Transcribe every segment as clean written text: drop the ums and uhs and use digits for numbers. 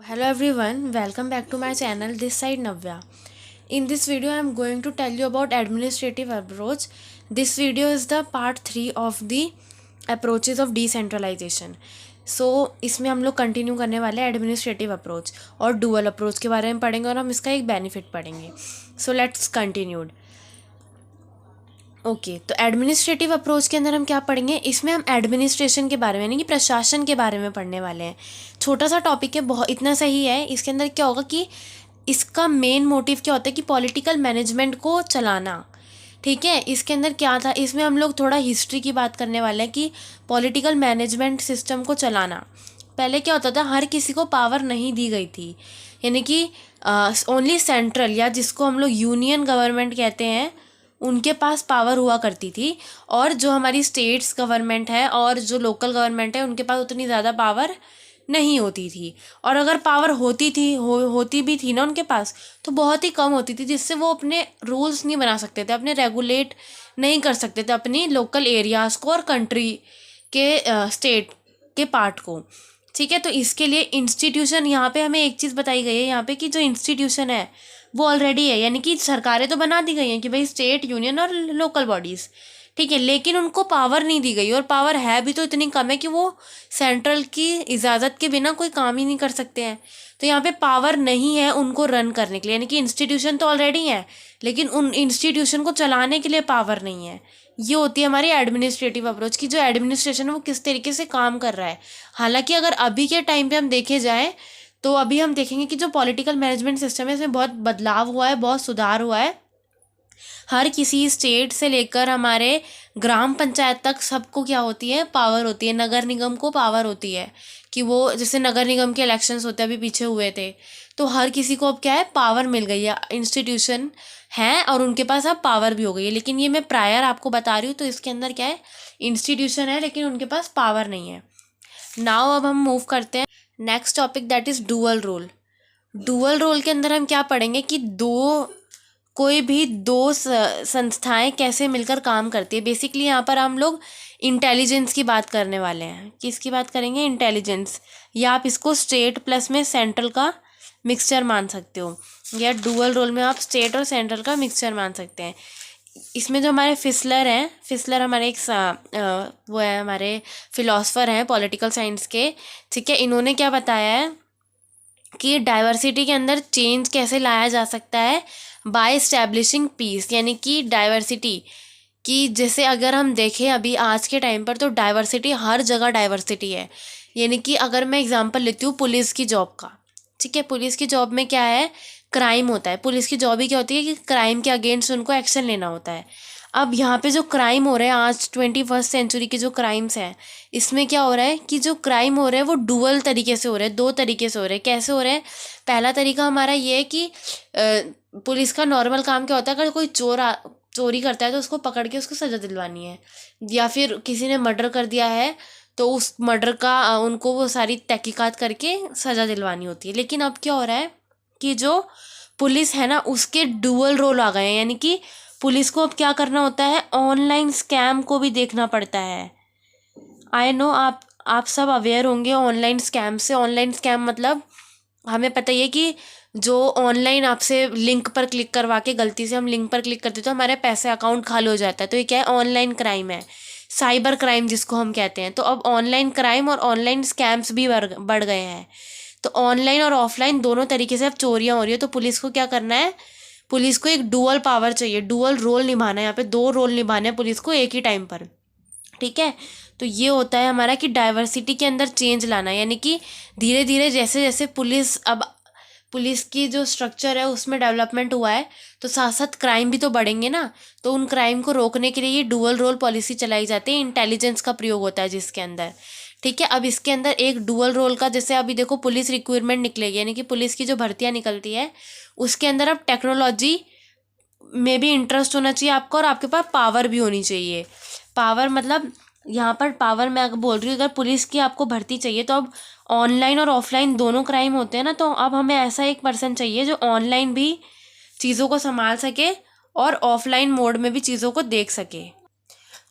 Hello everyone, welcome back to my channel. This side Navya. In this video I am going to tell you about administrative approach. This video is the part 3 of the approaches of decentralization. So इसमें हम लोग continue करने वाले हैं administrative approach और dual approach के बारे में पढ़ेंगे और हम इसका एक बेनिफिट पढ़ेंगे. So let's continued. ओके तो एडमिनिस्ट्रेटिव अप्रोच के अंदर हम क्या पढ़ेंगे, इसमें हम एडमिनिस्ट्रेशन के बारे में यानी कि प्रशासन के बारे में पढ़ने वाले हैं. छोटा सा टॉपिक है, बहुत इतना सही है. इसके अंदर क्या होगा कि इसका मेन मोटिव क्या होता है कि पॉलिटिकल मैनेजमेंट को चलाना. ठीक है, इसके अंदर क्या था, इसमें हम लोग थोड़ा हिस्ट्री की बात करने वाले हैं कि पॉलिटिकल मैनेजमेंट सिस्टम को चलाना. पहले क्या होता था, हर किसी को पावर नहीं दी गई थी, यानी कि ओनली सेंट्रल या जिसको हम लोग यूनियन गवर्नमेंट कहते हैं उनके पास पावर हुआ करती थी. और जो हमारी स्टेट्स गवर्नमेंट है और जो लोकल गवर्नमेंट है उनके पास उतनी ज़्यादा पावर नहीं होती थी. और अगर पावर होती थी होती भी थी ना उनके पास, तो बहुत ही कम होती थी, जिससे वो अपने रूल्स नहीं बना सकते थे, अपने रेगुलेट नहीं कर सकते थे अपनी लोकल एरियाज़ को और कंट्री के स्टेट के पार्ट को. ठीक है, तो इसके लिए इंस्टीट्यूशन, यहाँ पे हमें एक चीज़ बताई गई है यहाँ पे कि जो इंस्टीट्यूशन है वो ऑलरेडी है, यानी कि सरकारें तो बना दी गई हैं कि भाई स्टेट, यूनियन और लोकल बॉडीज़. ठीक है, लेकिन उनको पावर नहीं दी गई, और पावर है भी तो इतनी कम है कि वो सेंट्रल की इजाज़त के बिना कोई काम ही नहीं कर सकते हैं. तो यहाँ पे पावर नहीं है उनको रन करने के लिए, यानी कि इंस्टीट्यूशन तो ऑलरेडी है लेकिन उन इंस्टीट्यूशन को चलाने के लिए पावर नहीं है. ये होती है हमारी एडमिनिस्ट्रेटिव अप्रोच की जो एडमिनिस्ट्रेशन है वो किस तरीके से काम कर रहा है. हालांकि अगर अभी के टाइम पे हम देखे जाएँ तो अभी हम देखेंगे कि जो पॉलिटिकल मैनेजमेंट सिस्टम है इसमें बहुत बदलाव हुआ है, बहुत सुधार हुआ है. हर किसी स्टेट से लेकर हमारे ग्राम पंचायत तक सबको क्या होती है, पावर होती है. नगर निगम को पावर होती है कि वो, जैसे नगर निगम के इलेक्शंस होते अभी पीछे हुए थे, तो हर किसी को अब क्या है, पावर मिल गई है. इंस्टीट्यूशन है और उनके पास अब पावर भी हो गई है. लेकिन ये मैं प्रायर आपको बता रही हूँ, तो इसके अंदर क्या है, इंस्टीट्यूशन है लेकिन उनके पास पावर नहीं है. नाउ अब हम मूव करते हैं next topic, that is dual role. Dual role के अंदर हम क्या पढ़ेंगे कि कोई भी दो संस्थाएं कैसे मिलकर काम करती है. बेसिकली यहाँ पर हम लोग इंटेलिजेंस की बात करने वाले हैं. किसकी बात करेंगे, इंटेलिजेंस, या आप इसको स्टेट प्लस में सेंट्रल का मिक्सचर मान सकते हो, या डुअल रोल में आप स्टेट और सेंट्रल का मिक्सचर मान सकते हैं. इसमें जो हमारे फिसलर हैं, फिसलर हमारे एक वो है, हमारे फिलोसफर हैं पॉलिटिकल साइंस के. ठीक है, इन्होंने क्या बताया है कि डाइवर्सिटी के अंदर चेंज कैसे लाया जा सकता है, बाय इस्टेब्लिशिंग पीस. यानी कि डाइवर्सिटी की, जैसे अगर हम देखें अभी आज के टाइम पर तो डाइवर्सिटी हर जगह डाइवर्सिटी है. यानी कि अगर मैं एग्जांपल लेती हूँ पुलिस की जॉब का. ठीक है, पुलिस की जॉब में क्या है, क्राइम होता है. पुलिस की जॉब ही क्या होती है कि क्राइम के अगेंस्ट उनको एक्शन लेना होता है. अब यहाँ पे जो क्राइम हो रहे हैं आज 21st सेंचुरी के जो क्राइम्स हैं, इसमें क्या हो रहा है कि जो क्राइम हो रहे हैं वो डुअल तरीके से हो रहे हैं, दो तरीके से हो रहे हैं. कैसे हो रहे हैं, पहला तरीका हमारा ये है कि पुलिस का नॉर्मल काम क्या होता है, अगर कोई चोरी करता है तो उसको पकड़ के उसको सज़ा दिलवानी है, या फिर किसी ने मर्डर कर दिया है तो उस मर्डर का उनको वो सारी तहकीकात करके सज़ा दिलवानी होती है. लेकिन अब क्या हो रहा है कि जो पुलिस है ना उसके डुअल रोल आ गए हैं. यानी कि पुलिस को अब क्या करना होता है, ऑनलाइन स्कैम को भी देखना पड़ता है. आई नो आप सब अवेयर होंगे ऑनलाइन स्कैम से. ऑनलाइन स्कैम मतलब हमें पता ही है कि जो ऑनलाइन आपसे लिंक पर क्लिक करवा के, गलती से हम लिंक पर क्लिक करते तो हमारे पैसे, अकाउंट खाली हो जाता है. तो ये क्या है, ऑनलाइन क्राइम है, साइबर क्राइम जिसको हम कहते हैं. तो अब ऑनलाइन क्राइम और ऑनलाइन स्कैम्स भी बढ़ गए हैं. तो ऑनलाइन और ऑफलाइन दोनों तरीके से अब चोरियाँ हो रही है. तो पुलिस को क्या करना है, पुलिस को एक डुअल पावर चाहिए, डुअल रोल निभाना है. यहाँ पे दो रोल निभाने हैं पुलिस को एक ही टाइम पर. ठीक है, तो ये होता है हमारा कि डाइवर्सिटी के अंदर चेंज लाना. यानी कि धीरे धीरे जैसे जैसे पुलिस की जो स्ट्रक्चर है उसमें डेवलपमेंट हुआ है, तो साथ साथ क्राइम भी तो बढ़ेंगे ना. तो उन क्राइम को रोकने के लिए ये डुअल रोल पॉलिसी चलाई जाती है. इंटेलिजेंस का प्रयोग होता है जिसके अंदर. ठीक है, अब इसके अंदर एक डुअल रोल का, जैसे अभी देखो पुलिस रिक्वायरमेंट निकलेगी, यानी कि पुलिस की जो भर्तियाँ निकलती है उसके अंदर अब टेक्नोलॉजी में भी इंटरेस्ट होना चाहिए आपको, और आपके पास पावर भी होनी चाहिए. पावर मतलब यहाँ पर पावर मैं अगर बोल रही हूँ, अगर पुलिस की आपको भर्ती चाहिए तो अब ऑनलाइन और ऑफलाइन दोनों क्राइम होते हैं ना, तो अब हमें ऐसा एक पर्सन चाहिए जो ऑनलाइन भी चीज़ों को संभाल सके और ऑफलाइन मोड में भी चीज़ों को देख सके.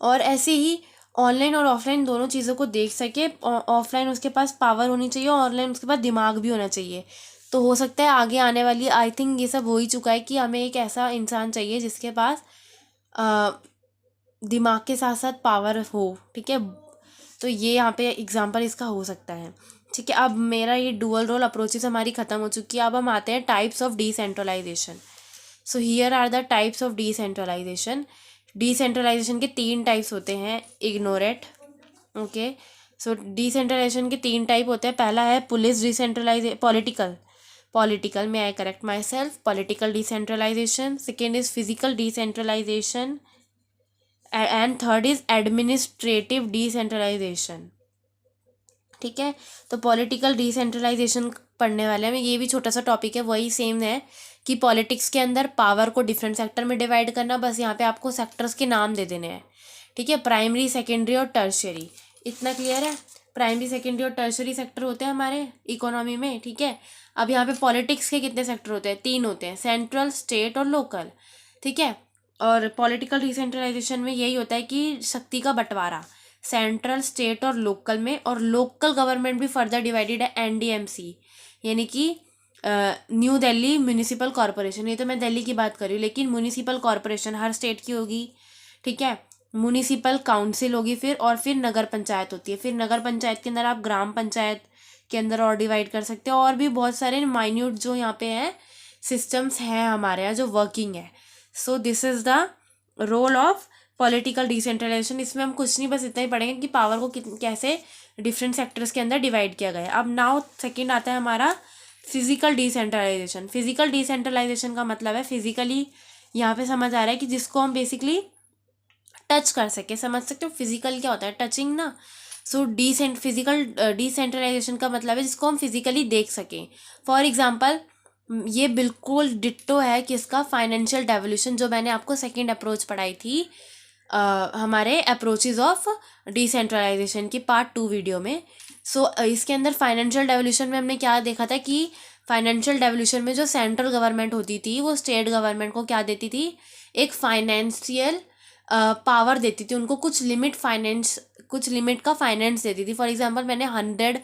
और ऐसे ही ऑनलाइन और ऑफलाइन दोनों चीज़ों को देख सके। ऑफलाइन उसके पास पावर होनी चाहिए, ऑनलाइन उसके पास दिमाग भी होना चाहिए। तो हो सकता है आगे आने वाली, आई थिंक ये सब हो ही चुका है कि हमें एक ऐसा इंसान चाहिए जिसके पास अ, दिमाग के साथ साथ पावर हो। ठीक है, तो ये यहाँ पे एग्जांपल इसका हो सकता है। ठीक है, अब मेरा ये डुअल रोल अप्रोचेस हमारी ख़त्म हो चुकी है। अब हम आते हैं types of decentralization. So here are the types of decentralization. Decentralization के 3 टाइप्स होते हैं, ignore it. Okay, so decentralization के 3 टाइप होते हैं। पहला है पुलिस डिसेंट्रलाइजे पॉलिटिकल में, I correct myself, political decentralization. Second is physical decentralization and third is administrative decentralization. ठीक है, तो पॉलिटिकल डिसेंट्रलाइजेशन पढ़ने वाले हैं। ये भी छोटा सा टॉपिक है, वही सेम है कि पॉलिटिक्स के अंदर पावर को डिफरेंट सेक्टर में डिवाइड करना। बस यहाँ पे आपको सेक्टर्स के नाम दे देने हैं। ठीक है, प्राइमरी, सेकेंडरी और टर्शियरी, इतना क्लियर है। प्राइमरी, सेकेंडरी और टर्शियरी सेक्टर होते हैं हमारे इकोनॉमी में। ठीक है, अब यहाँ पे पॉलिटिक्स के कितने सेक्टर होते हैं? 3 होते हैं, सेंट्रल, स्टेट और लोकल। ठीक है, और पॉलिटिकल डिसेंट्रलाइजेशन में यही होता है कि शक्ति का बंटवारा सेंट्रल, स्टेट और लोकल में। और लोकल गवर्नमेंट भी फर्दर डिवाइडेड है एनडीएमसी, यानी कि न्यू दिल्ली म्यूनिसिपल कॉरपोरेशन। ये तो मैं दिल्ली की बात कर रही हूँ, लेकिन म्यूनिसिपल कॉरपोरेशन हर स्टेट की होगी। ठीक है, म्यूनिसिपल काउंसिल होगी फिर, और फिर नगर पंचायत होती है। फिर नगर पंचायत के अंदर आप ग्राम पंचायत के अंदर और डिवाइड कर सकते हो, और भी बहुत सारे माइन्यूट जो यहाँ पे हैं सिस्टम्स हैं हमारे यहाँ जो वर्किंग है। So this is the role of political decentralization. इसमें हम कुछ नहीं, बस इतना ही पढ़ेंगे कि पावर को कैसे डिफरेंट सेक्टर्स के अंदर डिवाइड किया गया है। अब नाउ सेकंड आता है हमारा फिजिकल डिसेंट्रलाइजेशन। फिजिकल डिसेंट्रलाइजेशन का मतलब है फिजिकली, यहाँ पे समझ आ रहा है कि जिसको हम बेसिकली टच कर सके। समझ सकते हो फिजिकल क्या होता है? टचिंग ना। सो फिजिकल डिसेंट्रलाइजेशन का मतलब है जिसको हम फिजिकली देख सकें। फॉर एग्जाम्पल, ये बिल्कुल डिट्टो है किसका? फाइनेंशियल डेवोल्यूशन, जो मैंने आपको सेकंड अप्रोच पढ़ाई थी हमारे अप्रोचेज ऑफ डिसेंट्रलाइजेशन की पार्ट 2 वीडियो में। सो इसके अंदर फाइनेंशियल डेवोल्यूशन में हमने क्या देखा था कि फाइनेंशियल डेवोल्यूशन में जो सेंट्रल गवर्नमेंट होती थी वो स्टेट गवर्नमेंट को क्या देती थी? एक फाइनेंशियल पावर देती थी उनको, कुछ लिमिट का फाइनेंस देती थी। फॉर एग्जांपल, मैंने 100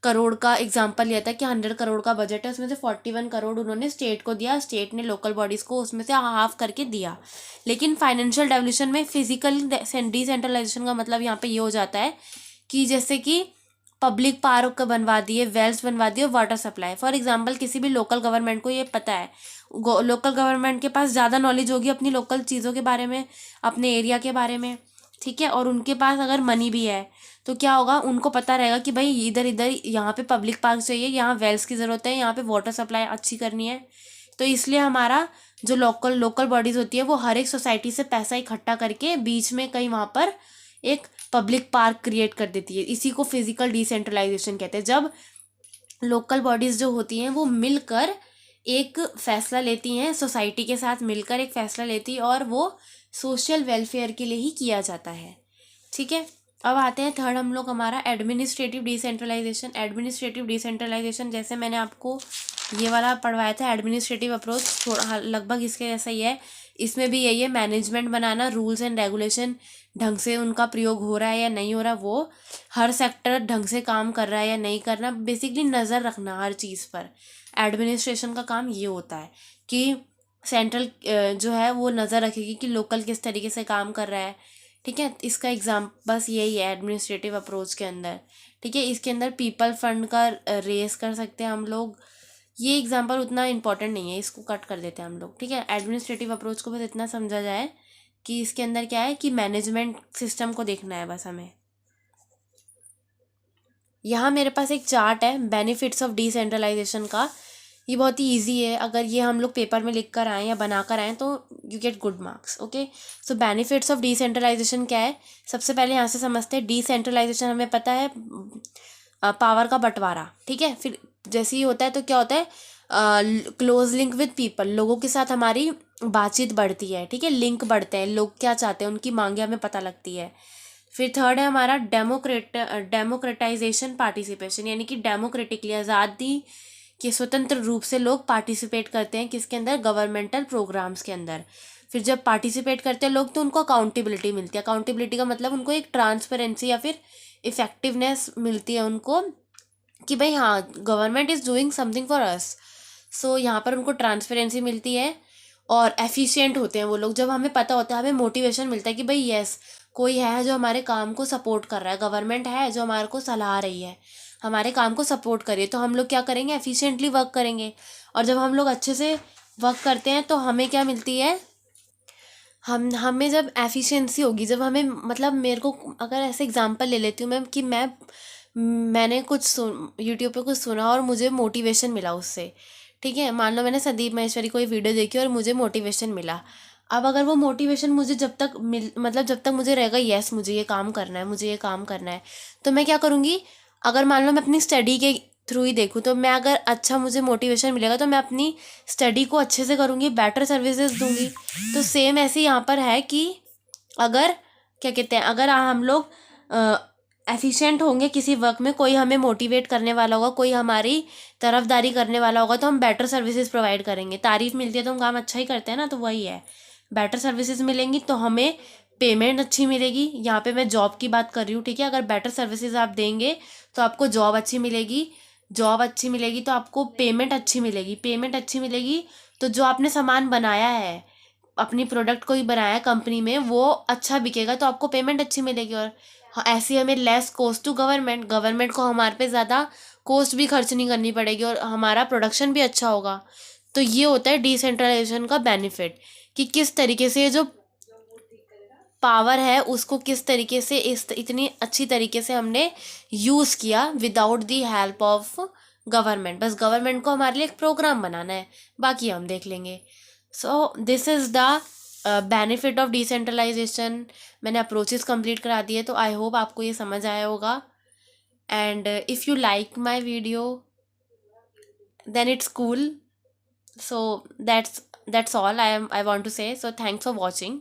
करोड़ का एग्जांपल लिया था कि 100 करोड़ का बजट है, उसमें से 41 करोड़ उन्होंने स्टेट को दिया, स्टेट ने लोकल बॉडीज़ को उसमें से हाफ करके दिया। लेकिन फाइनेंशियल डेवोल्यूशन में फिजिकल डिसेंट्रलाइजेशन का मतलब यहाँ पे ये हो जाता है कि जैसे कि पब्लिक पार्क बनवा दिए, वेल्स बनवा दिए, वाटर सप्लाई। फॉर एग्जांपल, किसी भी लोकल गवर्नमेंट को ये पता है, लोकल गवर्नमेंट के पास ज़्यादा नॉलेज होगी अपनी लोकल चीज़ों के बारे में, अपने एरिया के बारे में। ठीक है, और उनके पास अगर मनी भी है तो क्या होगा, उनको पता रहेगा कि भाई इधर इधर यहाँ पे पब्लिक पार्क चाहिए, यहाँ वेल्स की ज़रूरत है, यहाँ पे वाटर सप्लाई अच्छी करनी है। तो इसलिए हमारा जो लोकल बॉडीज़ होती है वो हर एक सोसाइटी से पैसा इकट्ठा करके बीच में कहीं वहाँ पर एक पब्लिक पार्क क्रिएट कर देती है। इसी को फिजिकल डिसेंट्रलाइजेशन कहते हैं, जब लोकल बॉडीज़ जो होती हैं वो मिलकर एक फैसला लेती हैं, सोसाइटी के साथ मिलकर एक फैसला लेती है, और वो सोशल वेलफेयर के लिए ही किया जाता है। ठीक है, अब आते हैं थर्ड हम लोग हमारा एडमिनिस्ट्रेटिव डिसेंट्रलाइजेशन। एडमिनिस्ट्रेटिव डिसेंट्रलाइजेशन जैसे मैंने आपको ये वाला पढ़वाया था एडमिनिस्ट्रेटिव अप्रोच, थोड़ा लगभग इसके जैसा ही है। इसमें भी यही है, management banana, rules and regulation ढंग से उनका प्रयोग हो रहा है या नहीं हो रहा, वो हर सेक्टर ढंग से काम कर रहा है या नहीं करना, बेसिकली नज़र रखना हर चीज़ पर। एडमिनिस्ट्रेशन का काम ये होता है कि सेंट्रल जो है वो नज़र रखेगी कि लोकल किस तरीके से काम कर रहा है। ठीक है, इसका एग्जाम बस यही है एडमिनिस्ट्रेटिव अप्रोच के अंदर। ठीक है, इसके अंदर पीपल फंड का रेस कर सकते हैं हम लोग। ये एग्जाम्पल उतना इंपॉर्टेंट नहीं है, इसको कट कर देते हैं हम लोग। ठीक है, एडमिनिस्ट्रेटिव अप्रोच को बस इतना समझा जाए कि इसके अंदर क्या है कि मैनेजमेंट सिस्टम को देखना है बस हमें। यहाँ मेरे पास एक चार्ट है बेनिफिट्स ऑफ डिसेंट्रलाइजेशन का। ये बहुत ही ईजी है, अगर ये हम लोग पेपर में लिख कर आएँ या बना कर आएँ तो you get good marks. Okay, so benefits of decentralization क्या है? सबसे पहले यहाँ से समझते हैं। डिसेंट्रलाइजेशन हमें पता है पावर का बंटवारा। ठीक है, फिर जैसे ही होता है तो क्या होता है, क्लोज लिंक विद पीपल, लोगों के साथ हमारी बातचीत बढ़ती है। ठीक है, लिंक बढ़ते हैं, लोग क्या चाहते हैं उनकी मांगे हमें पता लगती है। फिर थर्ड है हमारा डेमोक्रेटाइजेशन पार्टिसिपेशन, यानी कि डेमोक्रेटिकली आज़ादी के स्वतंत्र रूप से लोग पार्टिसिपेट करते हैं किसके अंदर? गवर्नमेंटल प्रोग्राम्स के अंदर। फिर जब पार्टिसिपेट करते हैं लोग तो उनको अकाउंटेबिलिटी मिलती है। अकाउंटेबिलिटी का मतलब उनको एक ट्रांसपेरेंसी या फिर इफ़ेक्टिवनेस मिलती है उनको कि भाई हाँ government is doing something for us. So यहाँ पर उनको ट्रांसपेरेंसी मिलती है और एफिशिएंट होते हैं वो लोग। जब हमें पता होता है, हमें मोटिवेशन मिलता है कि भाई यस कोई है जो हमारे काम को सपोर्ट कर रहा है, गवर्नमेंट है जो हमारे को सलाह रही है, हमारे काम को सपोर्ट करिए, तो हम लोग क्या करेंगे, एफिशिएंटली वर्क करेंगे। और जब हम लोग अच्छे से वर्क करते हैं तो हमें क्या मिलती है, हमें जब एफिशिएंसी होगी, जब हमें मतलब मेरे को अगर ऐसे एग्जांपल ले लेती हूँ मैं कि मैंने कुछ यूट्यूब पे कुछ सुना और मुझे मोटिवेशन मिला उससे। ठीक है, मान लो मैंने संदीप महेश्वरी कोई वीडियो देखी और मुझे मोटिवेशन मिला। अब अगर वो मोटिवेशन मुझे जब तक मतलब जब तक मुझे रहेगा यस मुझे ये काम करना है, मुझे ये काम करना है, तो मैं क्या करूँगी, अगर मान लो मैं अपनी स्टडी के थ्रू ही देखूँ तो मैं अगर अच्छा मुझे मोटिवेशन मिलेगा तो मैं अपनी स्टडी को अच्छे से करूँगी, बेटर सर्विसेज दूँगी। तो सेम ऐसे यहाँ पर है कि अगर क्या कहते हैं, अगर हम लोग एफिशिएंट होंगे किसी वर्क में, कोई हमें मोटिवेट करने वाला होगा, कोई हमारी तरफदारी करने वाला होगा, तो हम बेटर सर्विसेज प्रोवाइड करेंगे। तारीफ़ मिलती है तो हम काम अच्छा ही करते हैं ना, तो वही है, बेटर सर्विसेज मिलेंगी तो हमें पेमेंट अच्छी मिलेगी। यहाँ पे मैं जॉब की बात कर रही हूँ, ठीक है, अगर बेटर सर्विसेज आप देंगे तो आपको जॉब अच्छी मिलेगी, जॉब अच्छी मिलेगी तो आपको पेमेंट अच्छी मिलेगी, पेमेंट अच्छी मिलेगी तो जो आपने सामान बनाया है, अपनी प्रोडक्ट को ही बनाया है कंपनी में, वो अच्छा बिकेगा तो आपको पेमेंट अच्छी मिलेगी। और हाँ, ऐसे हमें less cost to government, government को हमारे पे ज़्यादा कॉस्ट भी खर्च नहीं करनी पड़ेगी और हमारा प्रोडक्शन भी अच्छा होगा। तो ये होता है डिसेंट्रलाइजेशन का बेनिफिट, कि किस तरीके से जो पावर है उसको किस तरीके से इतनी अच्छी तरीके से हमने यूज़ किया without the help of government. बस गवर्नमेंट को हमारे लिए एक प्रोग्राम बनाना है, बाकी हम देख लेंगे। So this is the benefit of decentralization. मैंने अप्रोचेस कंप्लीट करा दिए, तो आई होप आपको ये समझ आया होगा। And if you like my video then it's cool. So that's all I want to say. So thanks for watching.